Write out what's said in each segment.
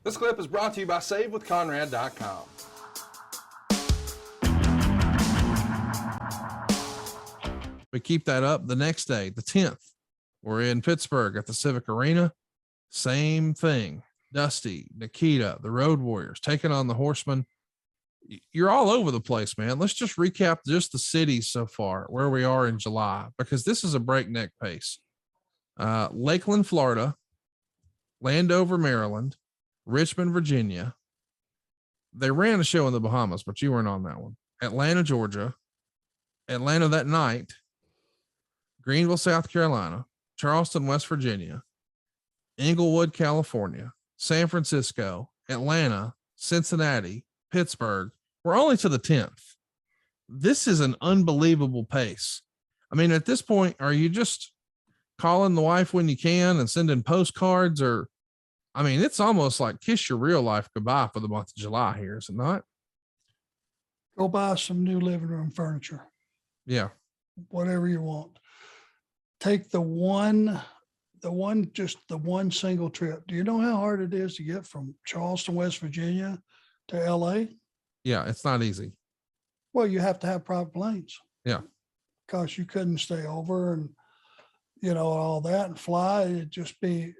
This clip is brought to you by SaveWithConrad.com. We keep that up the next day, the 10th. We're in Pittsburgh at the Civic Arena. Same thing. Dusty, Nikita, the Road Warriors taking on the Horsemen. You're all over the place, man. Let's just recap just the cities so far, where we are in July, because this is a breakneck pace. Lakeland, Florida, Landover, Maryland, Richmond, Virginia. They ran a show in the Bahamas, but you weren't on that one. Atlanta, Georgia, Atlanta that night, Greenville, South Carolina, Charleston, West Virginia, Inglewood, California, San Francisco, Atlanta, Cincinnati, Pittsburgh. We're only to the 10th. This is an unbelievable pace. I mean, at this point, are you just calling the wife when you can and sending postcards? Or, I mean, it's almost like kiss your real life goodbye for the month of July here, is it not? Go buy some new living room furniture. Yeah. Whatever you want. Take the one single trip. Do you know how hard it is to get from Charleston, West Virginia to LA? Yeah, it's not easy. Well, you have to have private planes. Yeah. Because you couldn't stay over and, all that and fly. It'd just be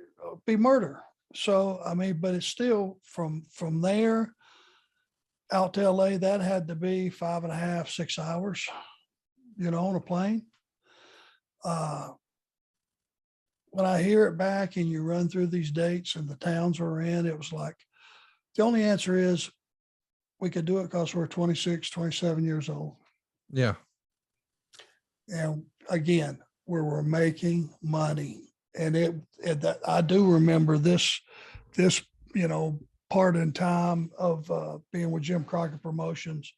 murder. So, I mean, but it's still from there out to LA, that had to be 5.5, 6 hours, on a plane. When I hear it back and you run through these dates and the towns we're in, it was like, the only answer is we could do it because we're 26, 27 years old. Yeah. And again, where we're making money. And I do remember this, part in time of being with Jim Crockett Promotions.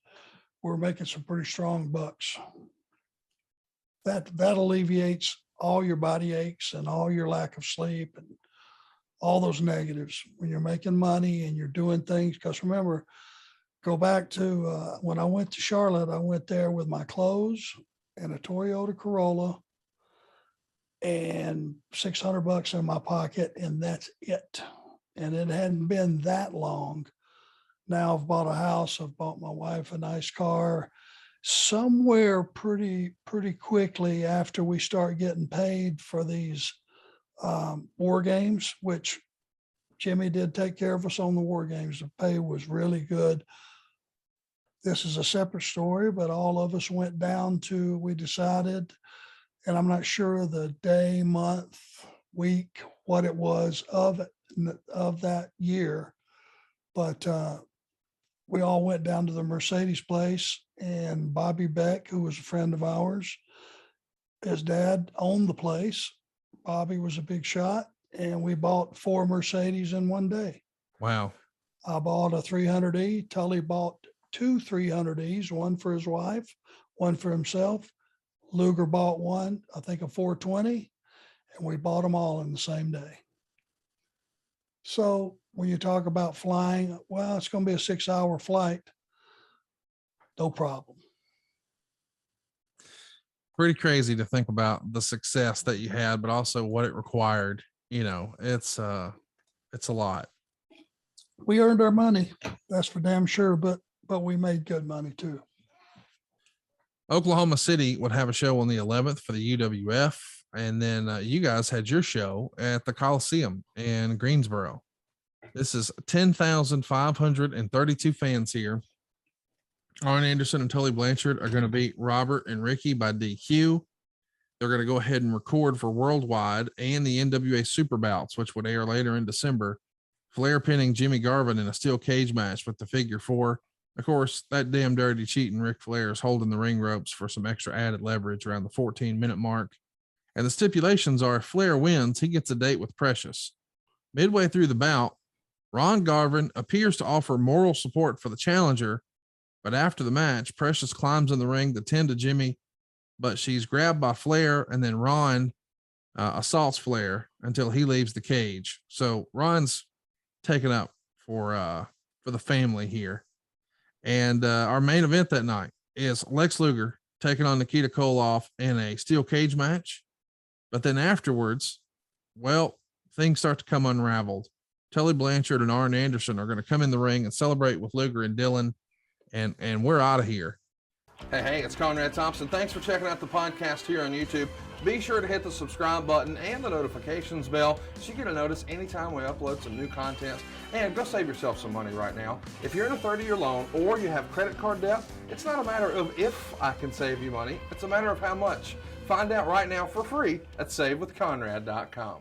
We're making some pretty strong bucks. That alleviates all your body aches and all your lack of sleep and all those negatives when you're making money and you're doing things. Because remember, go back to when I went to Charlotte, I went there with my clothes and a Toyota Corolla and $600 in my pocket, and that's it. And it hadn't been that long. Now I've bought a house, I've bought my wife a nice car. Somewhere pretty quickly after we start getting paid for these war games, which Jimmy did take care of us on the war games. The pay was really good. This is a separate story, but all of us went down to, we decided, and I'm not sure the day, month, week, what it was of that year, but we all went down to the Mercedes place, and Bobby Beck, who was a friend of ours, his dad owned the place. Bobby was a big shot, and we bought 4 Mercedes in one day. Wow. I bought a 300E. Tully bought 2 300Es, one for his wife, one for himself. Luger bought one, I think a 420, and we bought them all in the same day. So when you talk about flying, well, it's going to be a 6-hour flight. No problem. Pretty crazy to think about the success that you had, but also what it required. It's a lot. We earned our money. That's for damn sure. But we made good money too. Oklahoma City would have a show on the 11th for the UWF. And then you guys had your show at the Coliseum in Greensboro. This is 10,532 fans here. Arn Anderson and Tully Blanchard are going to beat Robert and Ricky by DQ. They're going to go ahead and record for Worldwide and the NWA Super Bouts, which would air later in December. Flair pinning Jimmy Garvin in a steel cage match with the figure 4. Of course, that damn dirty cheating Ric Flair is holding the ring ropes for some extra added leverage around the 14-minute mark. And the stipulations are if Flair wins, he gets a date with Precious. Midway through the bout, Ron Garvin appears to offer moral support for the challenger, but after the match, Precious climbs in the ring to tend to Jimmy, but she's grabbed by Flair, and then Ron assaults Flair until he leaves the cage. So Ron's taken up for the family here. And our main event that night is Lex Luger taking on Nikita Koloff in a steel cage match. But then afterwards, well, things start to come unraveled. Tully Blanchard and Arn Anderson are going to come in the ring and celebrate with Luger and Dillon, and we're out of here. Hey, it's Conrad Thompson. Thanks for checking out the podcast here on YouTube. Be sure to hit the subscribe button and the notifications bell so you get a notice anytime we upload some new content. And go save yourself some money right now. If you're in a 30-year loan or you have credit card debt, it's not a matter of if I can save you money. It's a matter of how much. Find out right now for free at SaveWithConrad.com.